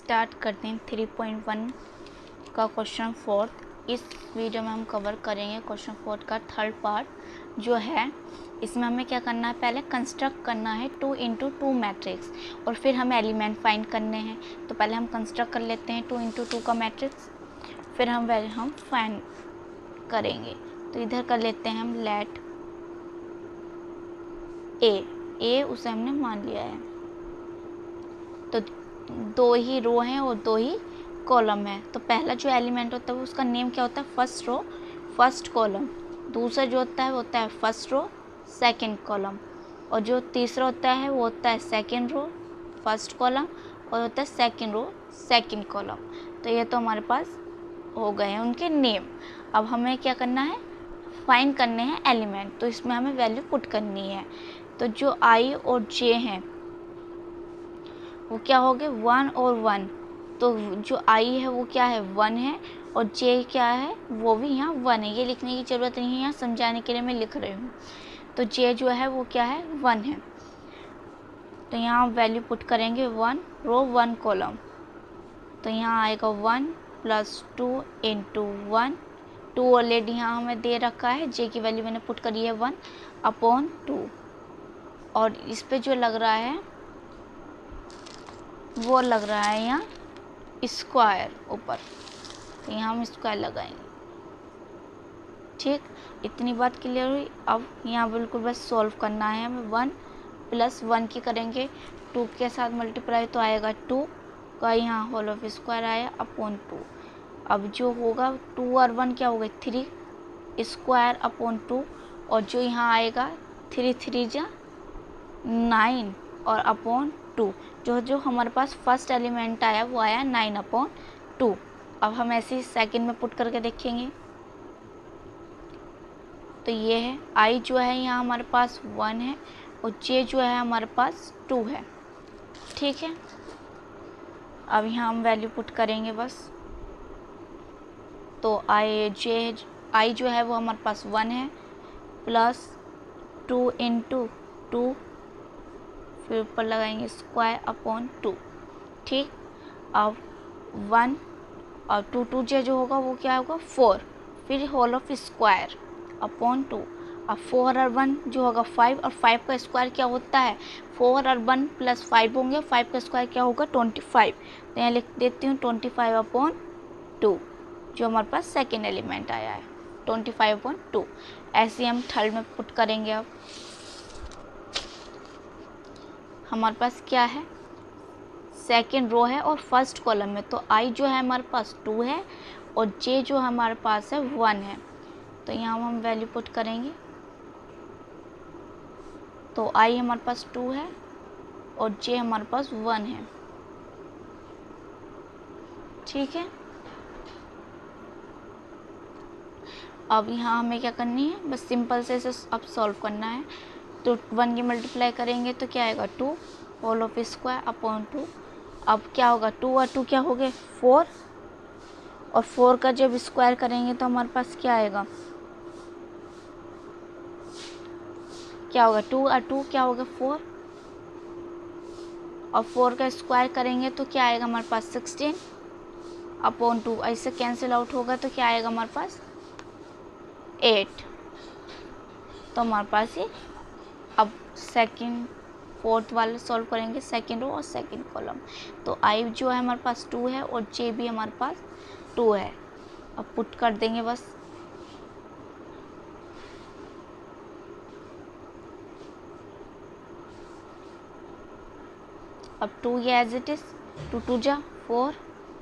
Start करते हैं 3.1 का क्वेश्चन फोर्थ। इस वीडियो में हम कवर करेंगे क्वेश्चन फोर्थ का थर्ड पार्ट जो है। इसमें हमें क्या करना है, पहले कंस्ट्रक्ट करना है 2 इंटू 2 मैट्रिक्स और फिर हमें एलिमेंट फाइंड करने हैं। तो पहले हम कंस्ट्रक्ट कर लेते हैं 2 इंटू 2 का मैट्रिक्स, फिर हम फाइंड करेंगे। तो इधर कर लेते हैं हम लेट ए उसे हमने मान लिया है। तो 2 ही रो हैं और 2 ही कॉलम है। तो पहला जो एलिमेंट होता है वो उसका नेम क्या होता है, फर्स्ट रो फर्स्ट कॉलम। दूसरा जो होता है वो होता है फर्स्ट रो सेकंड कॉलम, और जो तीसरा होता है वो होता है सेकंड रो फर्स्ट कॉलम और होता है सेकंड रो सेकंड कॉलम। तो ये तो हमारे पास हो गए हैं उनके नेम। अब हमें क्या करना है, फाइंड करने हैं एलिमेंट। तो इसमें हमें वैल्यू पुट करनी है। तो जो आई और जे हैं वो क्या हो गए, 1 और 1। तो जो आई है वो क्या है, 1 है, और जे क्या है वो भी यहाँ 1 है। ये लिखने की ज़रूरत नहीं है, यहाँ समझाने के लिए मैं लिख रही हूँ। तो जे जो है वो क्या है, 1 है। तो यहाँ वैल्यू पुट करेंगे 1 रो 1 कॉलम। तो यहाँ आएगा 1 प्लस 2 इंटू 1। 2 ऑलरेडी यहाँ हमें दे रखा है, जे की वैल्यू मैंने पुट करी है 1 अपॉन 2। और इस पे जो लग रहा है वो लग रहा है यहाँ स्क्वायर ऊपर। तो यहाँ हम स्क्वायर लगाएंगे। ठीक, इतनी बात क्लियर हुई। अब यहाँ बिल्कुल बस सॉल्व करना है हमें। 1 प्लस 1 की करेंगे 2 के साथ मल्टीप्लाई, तो आएगा 2 का यहाँ होल ऑफ स्क्वायर आया अपॉन 2। अब जो होगा 2 और 1 क्या हो गए, 3 स्क्वायर अपॉन 2, और जो यहाँ आएगा 3 3 जा 9 और अपॉन 2। जो हमारे पास फर्स्ट एलिमेंट आया वो आया 9 अपॉन 2। अब हम ऐसे ही सेकंड में पुट करके देखेंगे। तो ये है आई जो है यहाँ हमारे पास 1 है, और जे जो है हमारे पास 2 है। ठीक है, अब यहाँ हम वैल्यू पुट करेंगे बस। तो आई जो है वो हमारे पास 1 है, प्लस 2 इंटू 2, फिर ऊपर लगाएंगे स्क्वायर अपॉन 2। ठीक, अब 1 और 2 जे जो होगा वो क्या होगा 4, फिर होल ऑफ स्क्वायर अपॉन 2। अब 4 और 1 जो होगा 5, और 5 का स्क्वायर क्या होता है, 4 और 1 प्लस 5 होंगे, 5 का स्क्वायर क्या होगा 25। तो यहाँ लिख देती हूँ 25 अपॉन 2, जो हमारे पास सेकेंड एलिमेंट आया है 25 अपॉन 2। ऐसे हम थर्ड में पुट करेंगे। अब हमारे पास क्या है, सेकेंड रो है और फर्स्ट कॉलम में। तो आई जो है हमारे पास 2 है, और जे जो हमारे पास है 1 है। तो यहाँ हम वैल्यू पुट करेंगे। तो आई हमारे पास 2 है और जे हमारे पास 1 है। ठीक है, अब यहाँ हमें क्या करनी है, बस सिंपल से इसे अब सॉल्व करना है। तो 1 की मल्टीप्लाई करेंगे तो क्या आएगा 2 होल ऑफ स्क्वायर अपॉन 2। अब क्या होगा 2 और 2 क्या हो गए 4, और 4 का जब स्क्वायर करेंगे तो हमारे पास क्या आएगा, क्या होगा 2 और 2 क्या होगा 4, और 4 का स्क्वायर करेंगे तो क्या आएगा हमारे पास 16 अपॉन 2। ऐसे कैंसिल आउट होगा तो क्या आएगा हमारे पास 8। तो हमारे पास ये, अब सेकंड फोर्थ वाले सॉल्व करेंगे, सेकंड रो और सेकंड कॉलम। तो आई जो है हमारे पास 2 है और जे भी हमारे पास 2 है। अब पुट कर देंगे बस। अब 2 ये एज इट इज, 2 2 जा 4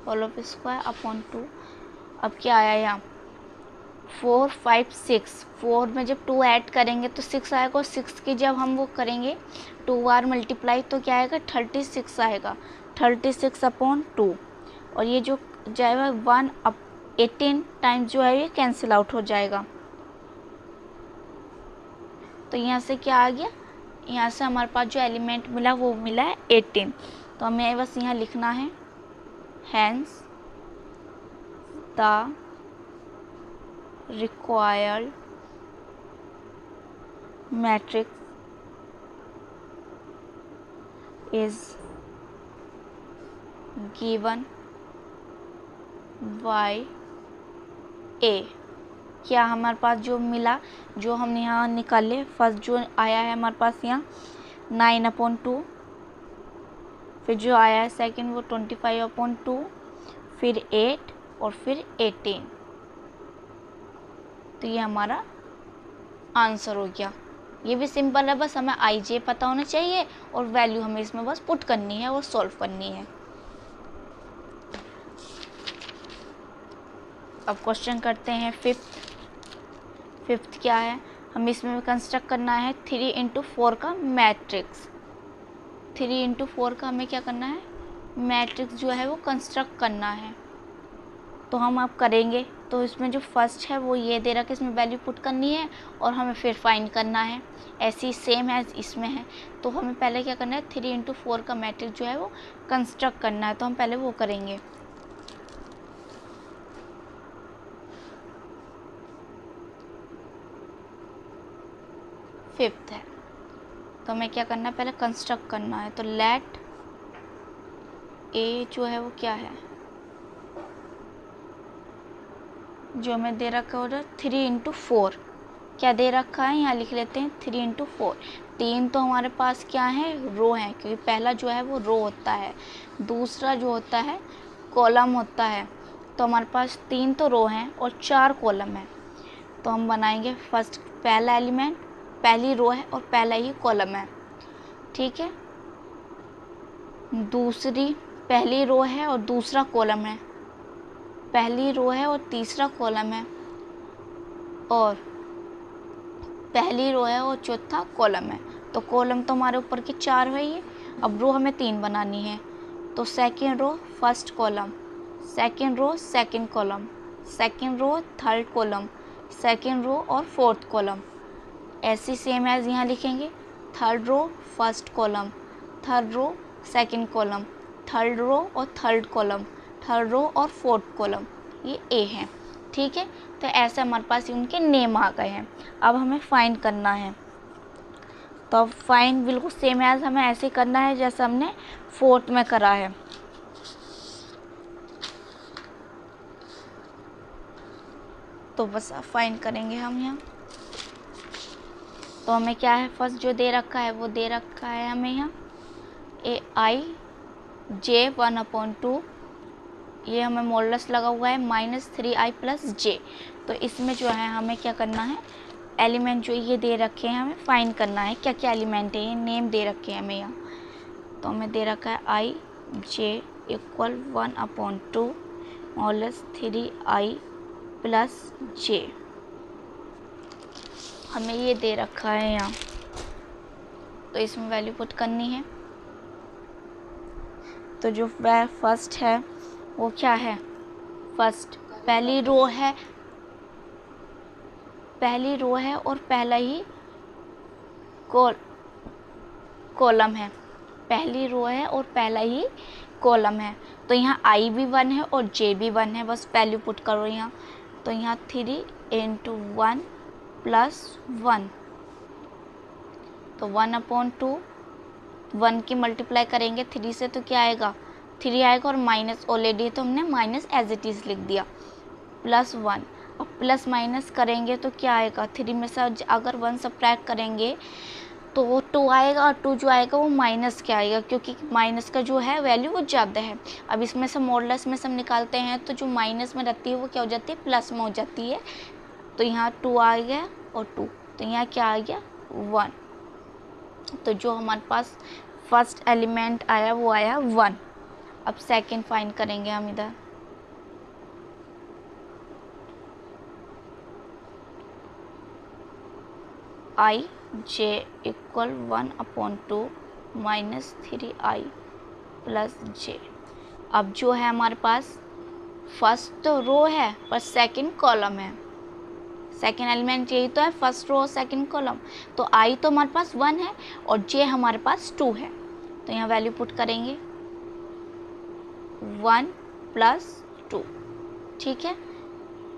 होल ऑफ स्क्वायर अपॉन 2। अब क्या आया यहाँ 4 5 6, 4 में जब 2 ऐड करेंगे तो 6 आएगा, और 6 की जब हम वो करेंगे 2 बार मल्टीप्लाई तो क्या आएगा 36 आएगा, 36 अपॉन 2। और ये जो जाएगा 1 अप 18 टाइम्स जो है ये कैंसिल आउट हो जाएगा। तो यहाँ से क्या आ गया, यहाँ से हमारे पास जो एलिमेंट मिला वो मिला है 18। तो हमें बस यहाँ लिखना है hence the required matrix is given by A. क्या हमारे पास जो मिला, जो हम यहाँ निकाले, फर्स्ट जो आया है हमारे पास यहाँ 9/2, फिर जो आया है सेकंड वो 25/2, फिर 8 और फिर 18। तो ये हमारा आंसर हो गया। ये भी सिंपल है, बस हमें आई जे पता होना चाहिए और वैल्यू हमें इसमें बस पुट करनी है और सॉल्व करनी है। अब क्वेश्चन करते हैं फिफ्थ क्या है, हमें इसमें कंस्ट्रक्ट करना है 3/4 का मैट्रिक्स। 3/4 का हमें क्या करना है, मैट्रिक्स जो है वो कंस्ट्रक्ट करना है। तो हम अब करेंगे, तो इसमें जो फर्स्ट है वो ये दे रखा है, इसमें वैल्यू पुट करनी है और हमें फिर फाइंड करना है। ऐसी सेम एज इसमें है, तो हमें पहले क्या करना है 3/4 का मैट्रिक्स जो है वो कंस्ट्रक्ट करना है। तो हम पहले वो करेंगे। फिफ्थ है, तो हमें क्या करना है, पहले कंस्ट्रक्ट करना है। तो लेट ए जो है वो क्या है, जो हमें दे रखा है उधर 3/4, क्या दे रखा है यहाँ लिख लेते हैं 3/4। 3 तो हमारे पास क्या है, रो है, क्योंकि पहला जो है वो रो होता है, दूसरा जो होता है कॉलम होता है। तो हमारे पास 3 तो रो हैं और 4 कॉलम है। तो हम बनाएंगे फर्स्ट, पहला एलिमेंट पहली रो है और पहला ही कॉलम है, ठीक है। दूसरी पहली रो है और दूसरा कॉलम है, पहली रो है और तीसरा कॉलम है, और पहली रो है और चौथा कॉलम है। तो कॉलम तो हमारे ऊपर के 4 है ये। अब रो हमें 3 बनानी है। तो second row first column, second row second column, second row third column, second row और फोर्थ कॉलम। ऐसी सेम एज यहाँ लिखेंगे, third row first column, third row second column, third row और थर्ड कॉलम, थर्ड रो और fourth column. ये ए है, ठीक है। तो ऐसे हमारे पास उनके नेम आ गए हैं। अब हमें फाइंड करना है। तो अब फाइंड बिल्कुल सेम एज हमें ऐसे करना है जैसे हमने फोर्थ में करा है। तो बस अब फाइंड करेंगे हम यहाँ। तो हमें क्या है, फर्स्ट जो दे रखा है वो दे रखा है हमें यहाँ आई जे 1/2, ये हमें मॉडुलस लगा हुआ है -3i + j। तो इसमें जो है हमें क्या करना है, एलिमेंट जो ये दे रखे हैं हमें फाइंड करना है, क्या क्या एलिमेंट है, ये नेम दे रखे हैं हमें यहाँ। तो हमें दे रखा है आई जे = 1/2 -3i + j, हमें ये दे रखा है यहाँ। तो इसमें वैल्यू पुट करनी है। तो जो फर्स्ट है वो क्या है, फर्स्ट पहली रो है, पहली रो है और पहला ही कॉलम है, पहली रो है और पहला ही कॉलम है। तो यहाँ आई भी 1 है और जे भी 1 है, बस वैल्यू पुट करो यहाँ। तो यहाँ 3/1 + 1, तो 1/2, 1 की मल्टीप्लाई करेंगे 3 से तो क्या आएगा, 3 आएगा, और माइनस ऑलरेडी तो हमने माइनस एज इट इज़ लिख दिया, +1। अब प्लस माइनस करेंगे तो क्या आएगा, 3 में से अगर 1 सब्ट्रैक्ट करेंगे तो वो 2 आएगा, और 2 जो आएगा वो माइनस क्या आएगा, क्योंकि माइनस का जो है वैल्यू वो ज़्यादा है। अब इसमें से मॉडुलस में सब निकालते हैं तो जो माइनस में रहती है वो क्या हो जाती है, प्लस में हो जाती है। तो यहाँ 2 आ गया और 2, तो यहाँ क्या आ गया 1। तो जो हमारे पास फर्स्ट एलिमेंट आया वो आया 1। अब सेकंड फाइंड करेंगे हम इधर। आई जे = 1/2 -3i + j। अब जो है हमारे पास फर्स्ट तो रो है पर सेकंड कॉलम है, सेकंड एलिमेंट यही तो है, फर्स्ट रो सेकंड कॉलम। तो आई तो हमारे पास 1 है और जे हमारे पास 2 है। तो यहाँ वैल्यू पुट करेंगे 1 + 2, ठीक है,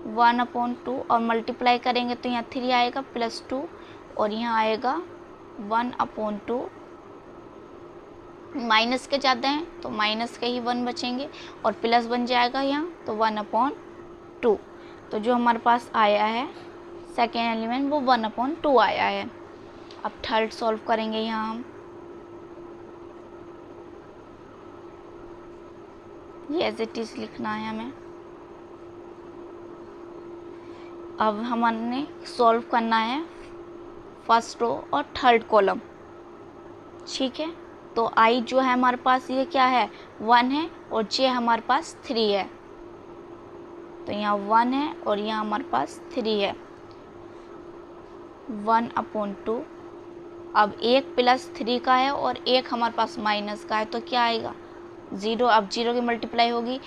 1/2 और मल्टीप्लाई करेंगे तो यहाँ 3 आएगा +2, और यहाँ आएगा 1/2 माइनस के ज़्यादा हैं तो माइनस के ही 1 बचेंगे और प्लस बन जाएगा यहाँ, तो 1/2। तो जो हमारे पास आया है सेकेंड एलिमेंट वो 1/2 आया है। अब थर्ड सॉल्व करेंगे यहाँ हम। ये एज इट इज़ लिखना है हमें। अब हमने सॉल्व करना है फर्स्ट रो और थर्ड कॉलम, ठीक है। तो आई जो है हमारे पास ये क्या है 1 है और जे हमारे पास 3 है। तो यहाँ 1 है और यहाँ हमारे पास 3 है, 1/2। अब 1 + 3 का है और 1 हमारे पास माइनस का है, तो क्या आएगा 0। अब 0 की मल्टीप्लाई होगी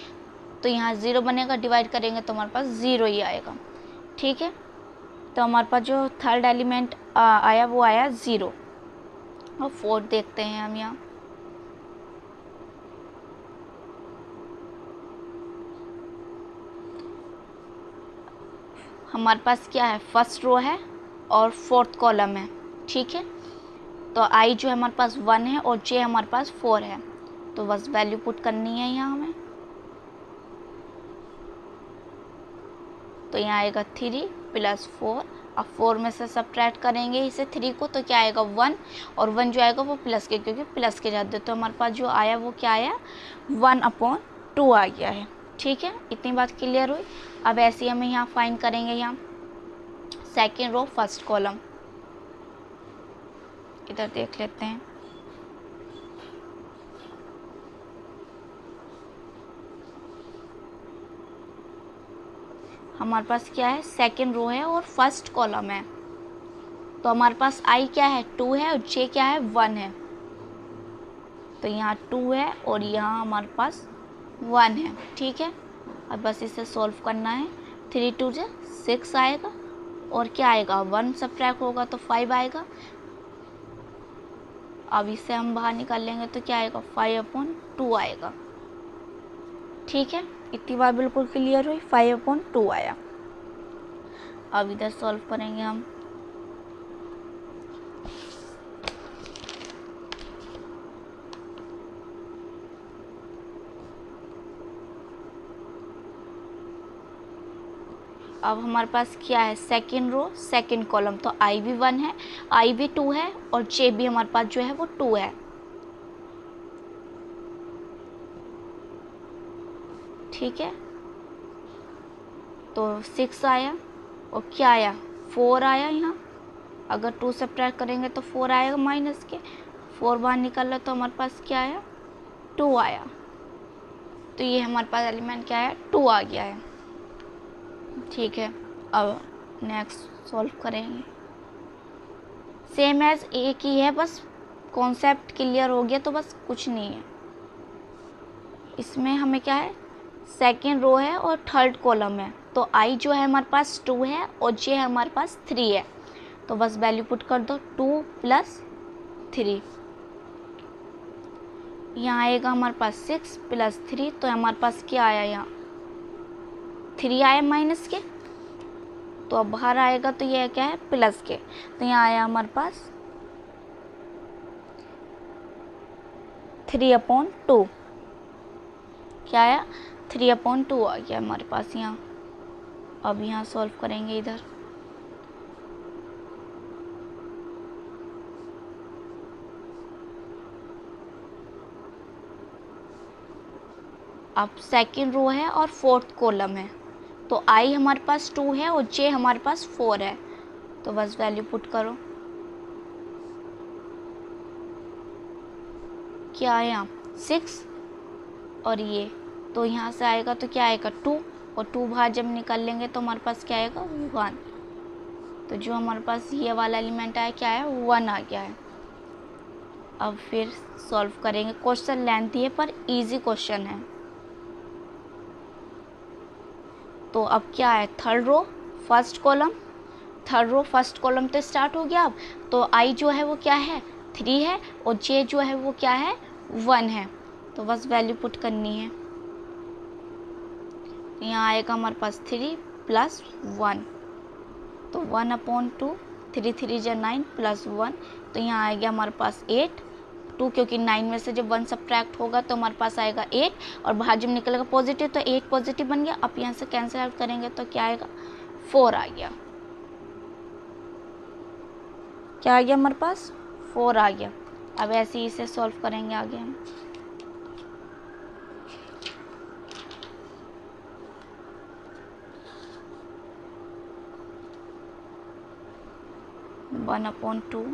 तो यहाँ 0 बनेगा, डिवाइड करेंगे तो हमारे पास 0 ही आएगा, ठीक है। तो हमारे पास जो थर्ड एलिमेंट आया वो आया 0। और फोर्थ देखते हैं हम यहाँ। हमारे पास क्या है फर्स्ट रो है और फोर्थ कॉलम है, ठीक है। तो आई जो है हमारे पास 1 है और जे हमारे पास 4 है, तो बस वैल्यू पुट करनी है यहाँ हमें। तो यहाँ आएगा 3 + 4। अब 4 में से सब्ट्रैक्ट करेंगे इसे 3 को, तो क्या आएगा 1 और 1 जो आएगा वो प्लस के, क्योंकि प्लस के ज़्यादा। तो हमारे पास जो आया वो क्या आया 1/2 आ गया है, ठीक है। इतनी बात क्लियर हुई। अब ऐसे ही हमें यहाँ फाइंड करेंगे यहाँ सेकेंड रो फर्स्ट कॉलम। इधर देख लेते हैं। हमारे पास क्या है सेकेंड रो है और फर्स्ट कॉलम है। तो हमारे पास आई क्या है 2 है और जे क्या है 1 है। तो यहाँ 2 है और यहाँ हमारे पास 1 है, ठीक है। अब बस इसे सॉल्व करना है। 3 × 2 = 6 आएगा और क्या आएगा 1 सब्ट्रैक्ट होगा तो 5 आएगा। अब इसे हम बाहर निकाल लेंगे तो क्या आएगा 5/2 आएगा, ठीक है। इतनी बात बिल्कुल क्लियर हुई, 5/2 आया। अब इधर सॉल्व करेंगे हम। अब हमारे पास क्या है सेकेंड रो सेकेंड कॉलम। तो आई भी 1 है, आई भी 2 है और जे भी हमारे पास जो है वो 2 है, ठीक है। तो 6 आया और क्या आया 4 आया यहाँ। अगर 2 सब्ट्रैक्ट करेंगे तो 4 आएगा माइनस के, 4 बाहर निकल तो हमारे पास क्या आया 2 आया। तो ये हमारे पास एलिमेंट क्या है 2 आ गया है, ठीक है। अब नेक्स्ट सॉल्व करेंगे। सेम एज एक ही है, बस कॉन्सेप्ट क्लियर हो गया तो बस कुछ नहीं है। इसमें हमें क्या है सेकेंड रो है और थर्ड कॉलम है। तो आई जो है हमारे पास 2 है और जे हमारे पास 3 है। तो बस वैल्यू पुट कर दो 2 + 3। यहाँ आएगा हमारे पास 6 + 3। तो हमारे पास क्या आया यहाँ 3 आया माइनस के, तो अब बाहर आएगा तो ये क्या है प्लस के। तो यहाँ आया हमारे पास 3/2। क्या आया 3/2 आ गया हमारे पास यहाँ। अब यहाँ सॉल्व करेंगे इधर। अब सेकेंड रो है और फोर्थ कॉलम है। तो आई हमारे पास 2 है और जे हमारे पास 4 है। तो बस वैल्यू पुट करो। क्या है यहाँ 6 और ये, तो यहाँ से आएगा तो क्या आएगा 2 और 2 बाहर जब निकाल लेंगे तो हमारे पास क्या आएगा 1। तो जो हमारे पास ये वाला एलिमेंट आया क्या है 1 आ गया है। अब फिर सॉल्व करेंगे। क्वेश्चन लेंथी है पर इजी क्वेश्चन है। तो अब क्या है third row first column, third row first column तो स्टार्ट हो गया। अब तो आई जो है वो क्या है 3 है और जे जो है वो क्या है 1 है। तो बस वैल्यू पुट करनी है। यहाँ आएगा हमारे पास 3 + 1। तो 1/2, 3 × 3 = 9 + 1। तो यहाँ आ गया हमारे पास 8 2, क्योंकि 9 में से जब 1 सब्ट्रैक्ट होगा तो हमारे पास आएगा 8, और बाहर जब निकलेगा पॉजिटिव तो 8 पॉजिटिव बन गया। अब यहाँ से कैंसिल आउट करेंगे तो क्या आएगा, 4 आ गया। क्या आ गया हमारे पास, 4 आ गया। अब ऐसे ही इसे सॉल्व करेंगे आगे हम। One upon 2।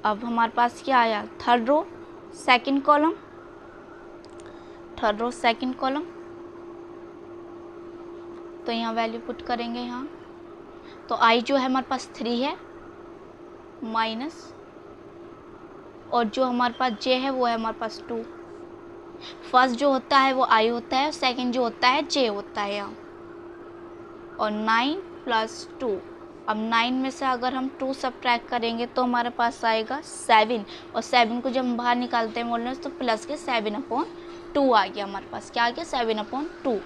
अब हमारे पास क्या आया, third row second column, third row second column. तो यहाँ वैल्यू पुट करेंगे यहाँ, तो आई जो है हमारे पास 3 है माइनस, और जो हमारे पास जे है वो है हमारे पास 2। फर्स्ट जो होता है वो आई होता है, सेकंड जो होता है जे होता है यहाँ। और 9 प्लस 2, अब 9 में से अगर हम 2 सब्ट्रैक्ट करेंगे तो हमारे पास आएगा 7, और 7 को जब हम बाहर निकालते हैं मोलने तो प्लस के 7/2 आ गया हमारे पास। क्या आ गया, 7/2।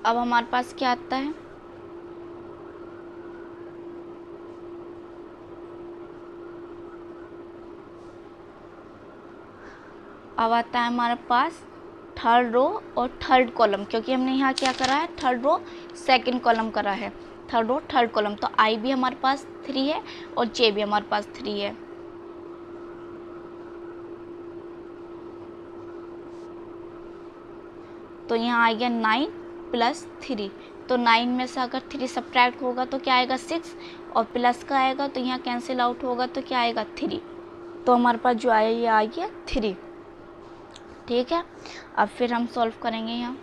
अब हमारे पास क्या आता है, अब आता है हमारे पास थर्ड रो और थर्ड कॉलम, क्योंकि हमने यहाँ क्या करा है, थर्ड रो सेकंड कॉलम करा है, थर्ड रो थर्ड कॉलम। तो आई भी हमारे पास 3 है और जे भी हमारे पास 3 है। तो यहाँ आ गया 9 प्लस 3, तो 9 में से अगर 3 सब्ट्रैक्ट होगा तो क्या आएगा, 6, और प्लस का आएगा तो यहाँ कैंसिल आउट होगा तो क्या आएगा, 3। तो हमारे पास जो आया ये आ गया 3। ठीक है, अब फिर हम सॉल्व करेंगे यहाँ।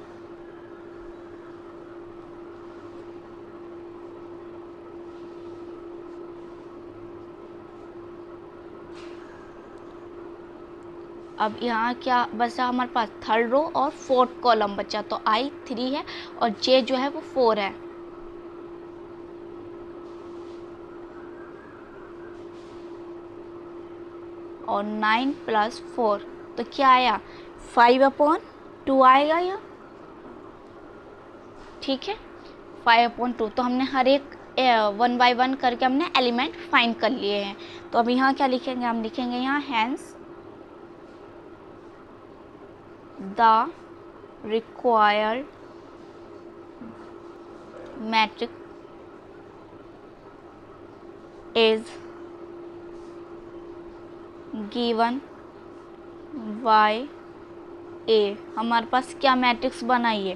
अब यहाँ क्या बचा हमारे पास, थर्ड रो और फोर्थ कॉलम बचा। तो आई 3 है और जे जो है वो 4 है। और 9 प्लस 4 तो क्या आया, 5/2 आएगा यह। ठीक है, 5/2। तो हमने हर एक 1 बाय 1 करके हमने एलिमेंट फाइंड कर लिए हैं। तो अब यहाँ क्या लिखेंगे, हम लिखेंगे यहाँ hence the required matrix is given by A. हमारे पास क्या मैट्रिक्स बनाइए,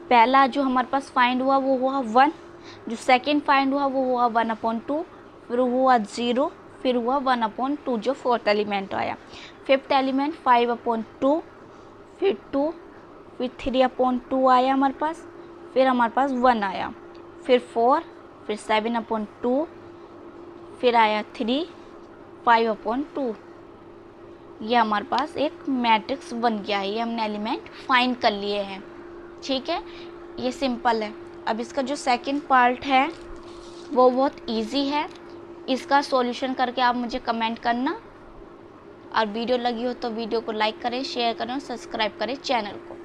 पहला जो हमारे पास फाइंड हुआ वो हुआ 1, जो सेकंड फाइंड हुआ वो हुआ 1/2, फिर हुआ 0, फिर हुआ 1/2 जो फोर्थ एलिमेंट आया। फिफ्थ एलिमेंट 5/2, फिर 2, फिर 3/2 आया हमारे पास, फिर हमारे पास 1 आया, फिर 4, फिर 7/2, फिर आया 3, 5/2। ये हमारे पास एक मैट्रिक्स बन गया है, ये हमने एलिमेंट फाइंड कर लिए हैं। ठीक है, ये सिंपल है। अब इसका जो सेकंड पार्ट है वो बहुत इजी है, इसका सॉल्यूशन करके आप मुझे कमेंट करना, और वीडियो लगी हो तो वीडियो को लाइक करें, शेयर करें और सब्सक्राइब करें चैनल को।